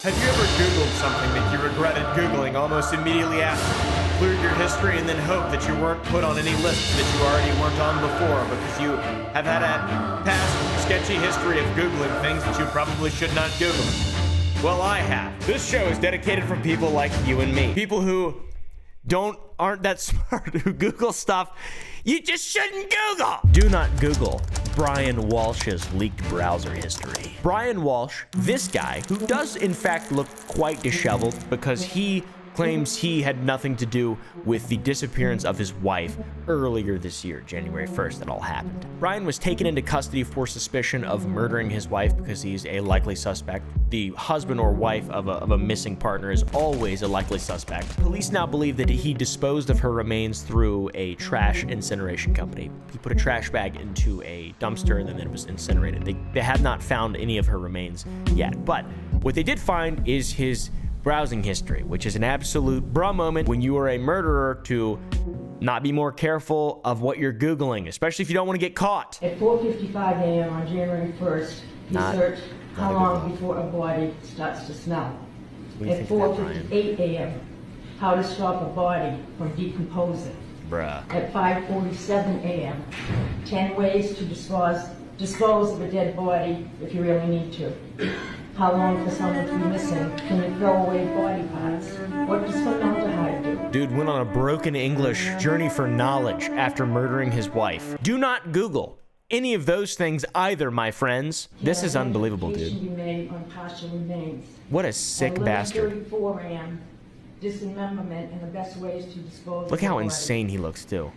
Have you ever Googled something that you regretted Googling almost immediately after? Cleared your history and then hoped that you weren't put on any lists that you already weren't on before because you have had a past sketchy history of Googling things that you probably should not Google. Well, I have. This show is dedicated for people like you and me. People who aren't that smart, who Google stuff you just shouldn't Google. Do not Google Brian Walshe's leaked browser history. Brian Walshe, this guy, who does in fact look quite disheveled because he claims he had nothing to do with the disappearance of his wife earlier this year, January 1st, that all happened. Brian was taken into custody for suspicion of murdering his wife because he's a likely suspect. The husband or wife of a missing partner is always a likely suspect. Police now believe that he disposed of her remains through a trash incineration company. He put a trash bag into a dumpster and then it was incinerated. They have not found any of her remains yet, but what they did find is his browsing history, which is an absolute bruh moment when you are a murderer to not be more careful of what you're Googling, especially if you don't want to get caught. At 4:55 a.m. on January 1st, he searched how long before a body starts to smell. At 4:58 a.m., how to stop a body from decomposing. Bruh. At 5:47 a.m., 10 ways to dispose of a dead body if you really need to. How long for someone to be missing? Can you throw away body parts? What does formaldehyde do? Dude went on a broken English journey for knowledge after murdering his wife. Do not Google any of those things either, my friends. This is unbelievable, dude. Be made on partial remains. What a sick bastard. At 11:34 a.m., dismemberment and the best ways to dispose. Look how insane he looks too.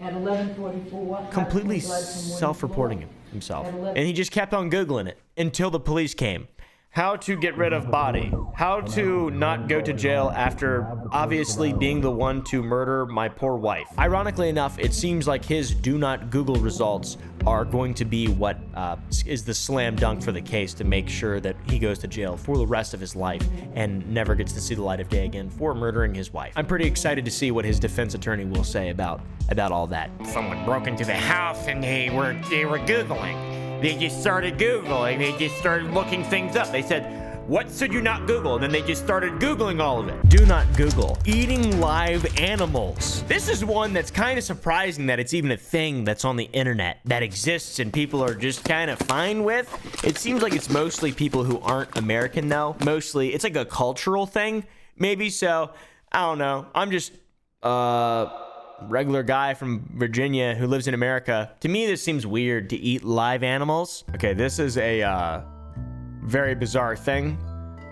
At 11:44, completely self-reporting himself. And he just kept on Googling it until the police came. How to get rid of body. How to not go to jail after obviously being the one to murder my poor wife. Ironically enough, it seems like his do not Google results are going to be what is the slam dunk for the case to make sure that he goes to jail for the rest of his life and never gets to see the light of day again for murdering his wife. I'm pretty excited to see what his defense attorney will say about all that. Someone broke into the house and they were Googling. They just started Googling. They just started looking things up. They said, what should you not Google? And then they just started Googling all of it. Do not Google eating live animals. This is one that's kind of surprising that it's even a thing that's on the internet that exists and people are just kind of fine with. It seems like it's mostly people who aren't American though. Mostly, it's like a cultural thing. Maybe so. I don't know. I'm just, regular guy from Virginia who lives in America. To me, this seems weird to eat live animals. Okay, this is a very bizarre thing.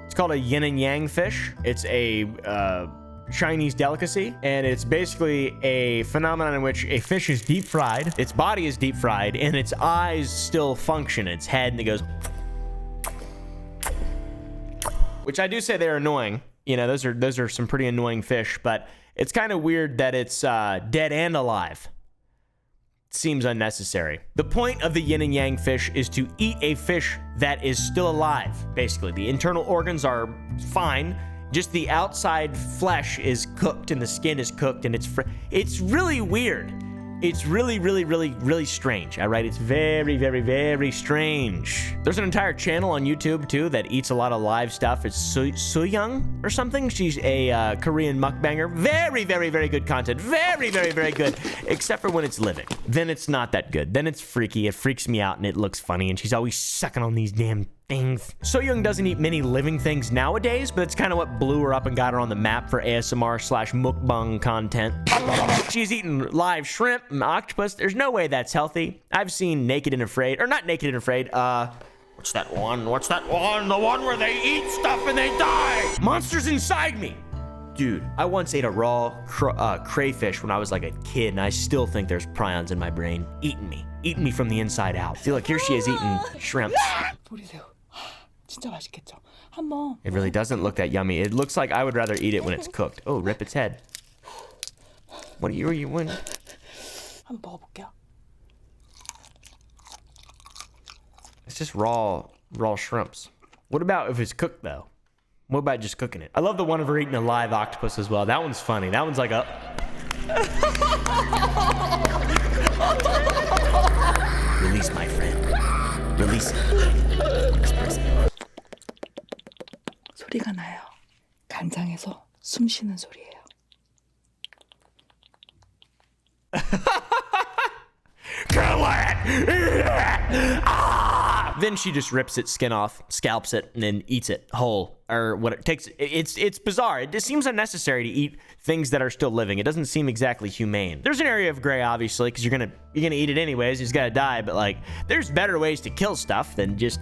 It's called a yin and yang fish. It's a Chinese delicacy, and it's basically a phenomenon in which a fish is deep fried, its body is deep fried, and its eyes still function, its head, and it goes, which I do say they're annoying. You know, those are some pretty annoying fish, but it's kind of weird that it's dead and alive. It seems unnecessary. The point of the yin and yang fish is to eat a fish that is still alive. Basically, the internal organs are fine. Just the outside flesh is cooked and the skin is cooked and it's really weird. It's really, really, really, really strange. All right, it's very, very, very strange. There's an entire channel on YouTube too that eats a lot of live stuff. It's Soyoung or something. She's a Korean mukbanger. Very, very, very good content. Very, very, very good. Except for when it's living. Then it's not that good. Then it's freaky. It freaks me out and it looks funny. And she's always sucking on these damn things. Soyoung doesn't eat many living things nowadays, but it's kind of what blew her up and got her on the map for ASMR/mukbang content. She's eating live shrimp and octopus. There's no way that's healthy. I've seen Naked and Afraid, or not Naked and Afraid, what's that one? What's that one? The one where they eat stuff and they die! Monsters Inside Me! Dude, I once ate a raw crayfish when I was like a kid, and I still think there's prions in my brain eating me from the inside out. See, look, here she is eating shrimps. It really doesn't look that yummy. It looks like I would rather eat it when it's cooked. Oh, rip its head. What are you when? It's just raw shrimps. What about if it's cooked though? What about just cooking it? I love the one of her eating a live octopus as well. That one's funny. That one's like a... Release my friend. Release him. This person. 소리가 나요. 간장에서 숨 쉬는 소리예요. Kill it! Ah! Then she just rips its skin off, scalps it, and then eats it whole. Or what it takes. It's bizarre. It just seems unnecessary to eat things that are still living. It doesn't seem exactly humane. There's an area of gray, obviously, because you're gonna eat it anyways. It's gotta die. But like, there's better ways to kill stuff than just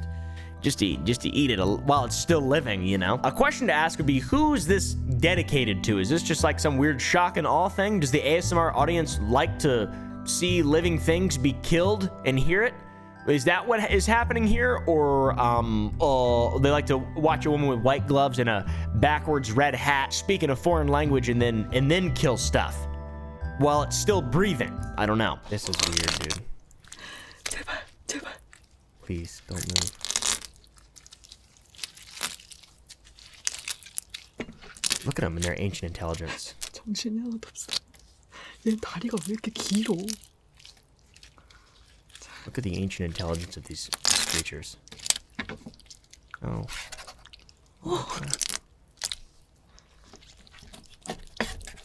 to eat it while it's still living, you know? A question to ask would be, who is this dedicated to? Is this just like some weird shock and awe thing? Does the ASMR audience like to see living things be killed and hear it? Is that what is happening here? Or they like to watch a woman with white gloves and a backwards red hat speaking a foreign language and then kill stuff while it's still breathing? I don't know. This is weird, dude. 제발. Please don't move. Look at them in their ancient intelligence. 정신이 하나도 없어. 얘 다리가 왜 이렇게 길어? Look at the ancient intelligence of these creatures. Oh.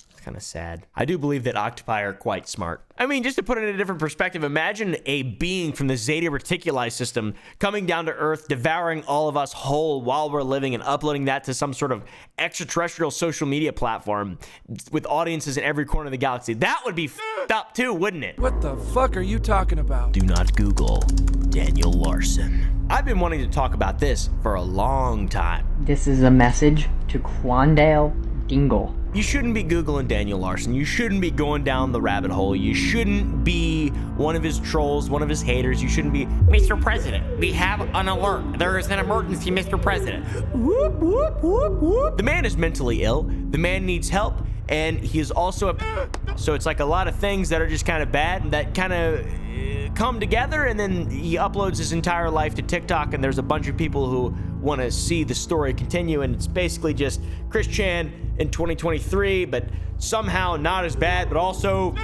It's kind of sad. I do believe that octopi are quite smart. I mean, just to put it in a different perspective, imagine a being from the Zeta Reticuli system coming down to Earth, devouring all of us whole while we're living and uploading that to some sort of extraterrestrial social media platform with audiences in every corner of the galaxy. That would be f***ed up too, wouldn't it? What the fuck are you talking about? Do not Google Daniel Larson. I've been wanting to talk about this for a long time. This is a message to Quandale Dingle. You shouldn't be Googling Daniel Larson. You shouldn't be going down the rabbit hole. You shouldn't be one of his trolls, one of his haters. You shouldn't be, Mr. President, we have an alert. There is an emergency, Mr. President. Whoop, whoop, whoop, whoop. The man is mentally ill. The man needs help. And he is also so it's like a lot of things that are just kind of bad that kind of come together, and then he uploads his entire life to TikTok, and there's a bunch of people who want to see the story continue, and it's basically just Chris Chan in 2023, but somehow not as bad, but also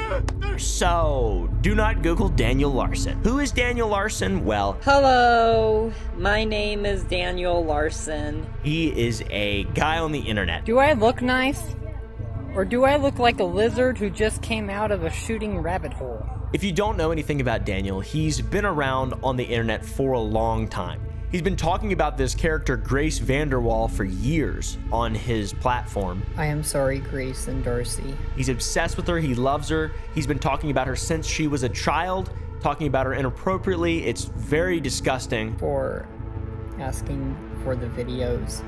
so. Do not Google Daniel Larson. Who is Daniel Larson? Well, hello, my name is Daniel Larson. He is a guy on the internet. Do I look nice? Or do I look like a lizard who just came out of a shooting rabbit hole? If you don't know anything about Daniel, he's been around on the internet for a long time. He's been talking about this character, Grace Vanderwall, for years on his platform. I am sorry, Grace and Darcy. He's obsessed with her. He loves her. He's been talking about her since she was a child, talking about her inappropriately. It's very disgusting. For asking for the videos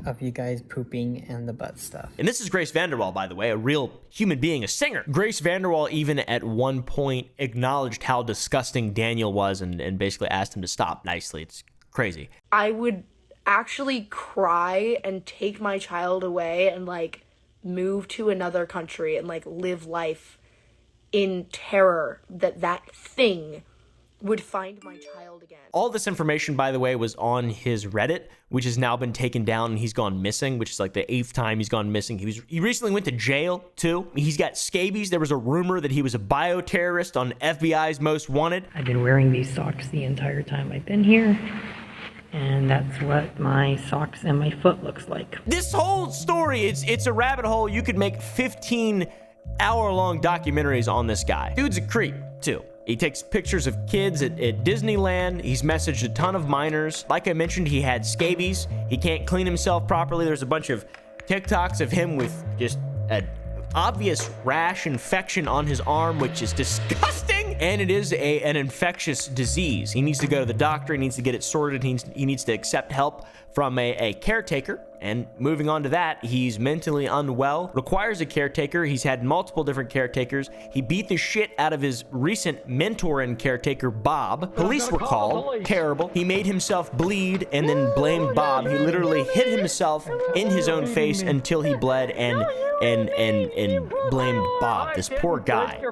of you guys pooping and the butt stuff. And this is Grace Vanderwall, by the way, a real human being, a singer. Grace Vanderwall even at one point acknowledged how disgusting Daniel was and basically asked him to stop nicely. It's crazy. I would actually cry and take my child away and like move to another country and like live life in terror that that thing would find my child again. All this information, by the way, was on his Reddit, which has now been taken down, and he's gone missing, which is like the 8th time he's gone missing. He recently went to jail too. He's got scabies. There was a rumor that he was a bioterrorist on FBI's Most Wanted. I've been wearing these socks the entire time I've been here, and that's what my socks and my foot looks like. This whole story, it's a rabbit hole. You could make 15-hour-long documentaries on this guy. Dude's a creep too. He takes pictures of kids at Disneyland. He's messaged a ton of minors. Like I mentioned, he had scabies. He can't clean himself properly. There's a bunch of TikToks of him with just an obvious rash infection on his arm, which is disgusting. And it is an infectious disease. He needs to go to the doctor. He needs to get it sorted. He needs to accept help from a caretaker. And moving on to that, he's mentally unwell, requires a caretaker. He's had multiple different caretakers. He beat the shit out of his recent mentor and caretaker, Bob. Police were called. Terrible. He made himself bleed and then blamed Bob. He literally hit himself in his own face until he bled and blamed Bob, this poor guy.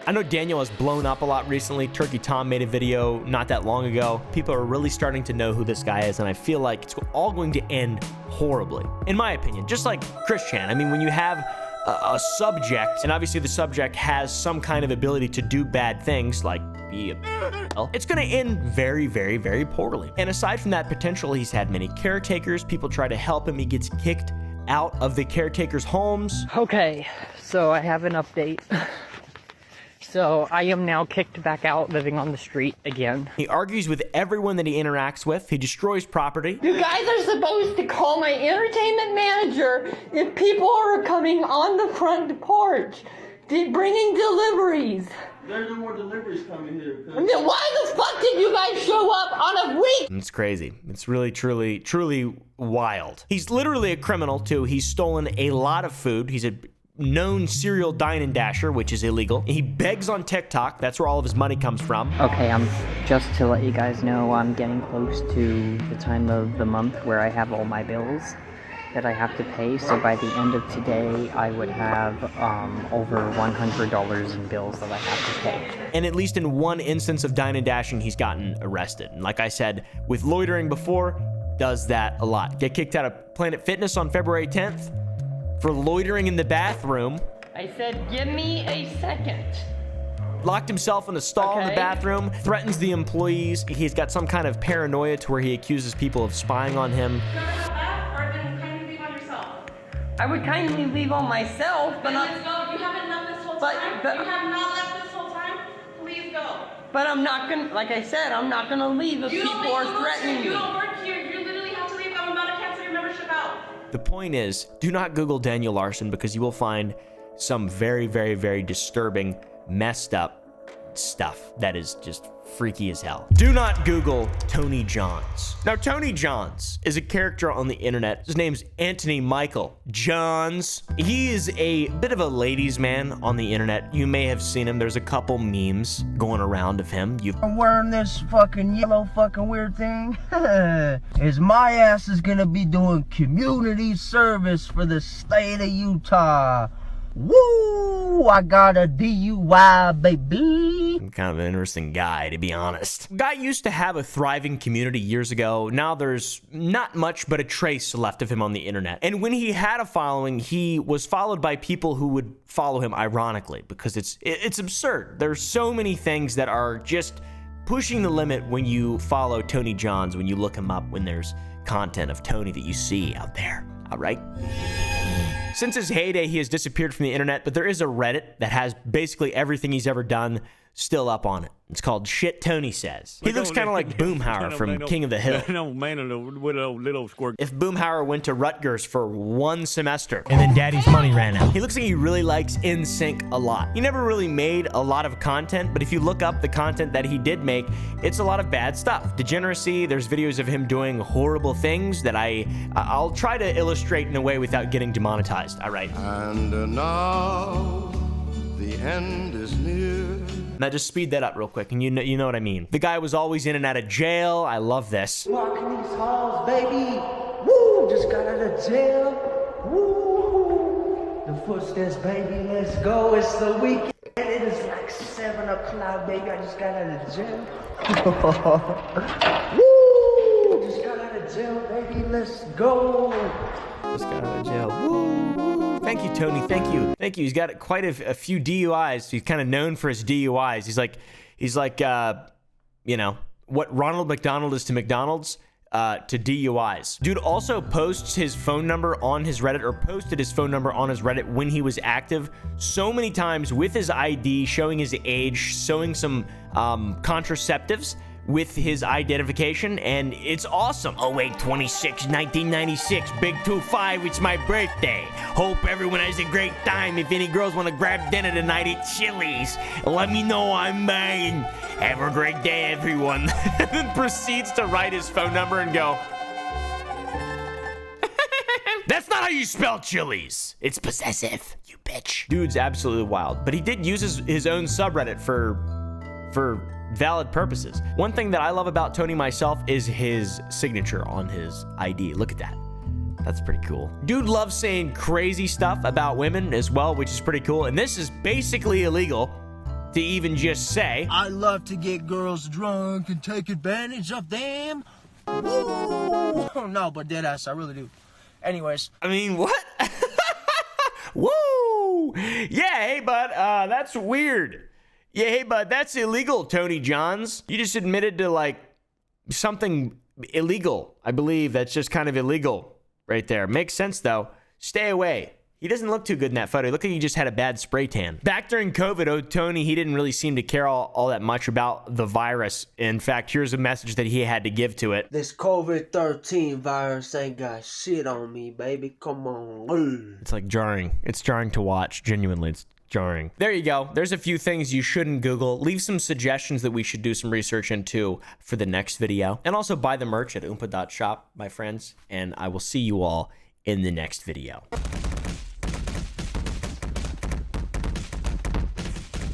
I know Daniel has blown up a lot recently. Turkey Tom made a video not that long ago. People are really starting to know who this guy is, and I feel like it's all going to end horribly, in my opinion. Just like Chris Chan. I mean, when you have a subject, and obviously the subject has some kind of ability to do bad things, like be it's gonna end very, very, very poorly. And aside from that potential, he's had many caretakers. People try to help him. He gets kicked out of the caretakers' homes. Okay, so I have an update. So I am now kicked back out, living on the street again. He argues with everyone that he interacts with. He destroys property. You guys are supposed to call my entertainment manager if people are coming on the front porch, bringing deliveries. There's no more deliveries coming here. Then why the fuck did you guys show up on a week? It's crazy. It's really, truly, truly wild. He's literally a criminal, too. He's stolen a lot of food. He's a known serial dine and dasher, which is illegal. He begs on TikTok. That's where all of his money comes from. Okay, just to let you guys know, I'm getting close to the time of the month where I have all my bills that I have to pay. So by the end of today, I would have over $100 in bills that I have to pay. And at least in one instance of dine and dashing, he's gotten arrested. And like I said, with loitering before, does that a lot. Get kicked out of Planet Fitness on February 10th. For loitering in the bathroom. I said, give me a second. Locked himself in a stall in the bathroom, threatens the employees. He's got some kind of paranoia to where he accuses people of spying on him. I would kindly leave on myself, but not. Let's go. You haven't left this whole time. You have not left this whole time. Please go. But I'm not gonna, like I said, I'm not gonna leave if people are threatening me. You don't work here. You literally have to leave. I'm about to cancel your membership out. The point is, do not Google Daniel Larson because you will find some very, very, very disturbing, messed up stuff that is just freaky as hell. Do not Google Tony Johns. Now, Tony Johns is a character on the internet. His name's Anthony Michael Johns. He is a bit of a ladies' man on the internet. You may have seen him. There's a couple memes going around of him. I'm wearing this fucking yellow fucking weird thing. Is my ass is gonna be doing community service for the state of Utah. Woo! I got a DUI, baby. Kind of an interesting guy, to be honest. Guy used to have a thriving community years ago. Now there's not much but a trace left of him on the internet. And when he had a following, he was followed by people who would follow him ironically because it's absurd. There's so many things that are just pushing the limit when you follow Tony Johns, when you look him up, when there's content of Tony that you see out there. All right? Since his heyday, he has disappeared from the internet, but there is a Reddit that has basically everything he's ever done still up on it. It's called Shit Tony Says. He looks kind of like Boomhauer from King of the Hill. If Boomhauer went to Rutgers for one semester and then daddy's money ran out. He looks like he really likes NSYNC a lot. He never really made a lot of content, but if you look up the content that he did make, it's a lot of bad stuff. Degeneracy, there's videos of him doing horrible things that I'll try to illustrate in a way without getting demonetized. All right. And now the end is near. Now just speed that up real quick, and you know what I mean. The guy was always in and out of jail. I love this. Walking these halls, baby. Woo! Just got out of jail. Woo! The footsteps, baby. Let's go. It's the weekend. It is like 7 o'clock, baby. I just got out of jail. Woo! Just got out of jail, baby. Let's go. Just got out of jail. Woo! Thank you, Tony. Thank you. Thank you. He's got quite a few DUIs. He's kind of known for his DUIs. He's like, you know, what Ronald McDonald is to McDonald's, to DUIs. Dude also posts his phone number on his Reddit, or posted his phone number on his Reddit when he was active so many times with his ID, showing his age, showing some contraceptives with his identification, and it's awesome. 08/26, 1996, Big 2-5, it's my birthday. Hope everyone has a great time. If any girls want to grab dinner tonight at Chili's, let me know, I'm buying. Have a great day, everyone. And then proceeds to write his phone number and go, that's not how you spell Chili's. It's possessive, you bitch. Dude's absolutely wild, but he did use his own subreddit for valid purposes. One thing that I love about Tony myself is his signature on his ID. Look at that. That's pretty cool. Dude loves saying crazy stuff about women as well, which is pretty cool. And this is basically illegal to even just say. I love to get girls drunk and take advantage of them. Woo! No, but deadass, I really do. Anyways. I mean, what? Woo! Yeah, hey, bud, that's weird. Yeah, hey, bud, that's illegal, Tony Johns. You just admitted to, like, something illegal. I believe that's just kind of illegal right there. Makes sense, though. Stay away. He doesn't look too good in that photo. He looked like he just had a bad spray tan. Back during COVID, oh, Tony, he didn't really seem to care all that much about the virus. In fact, here's a message that he had to give to it. This COVID-13 virus ain't got shit on me, baby. Come on. It's like jarring. It's jarring to watch. Genuinely, it's jarring. There you go. There's a few things you shouldn't Google. Leave some suggestions that we should do some research into for the next video. And also buy the merch at oompa.shop, my friends. And I will see you all in the next video.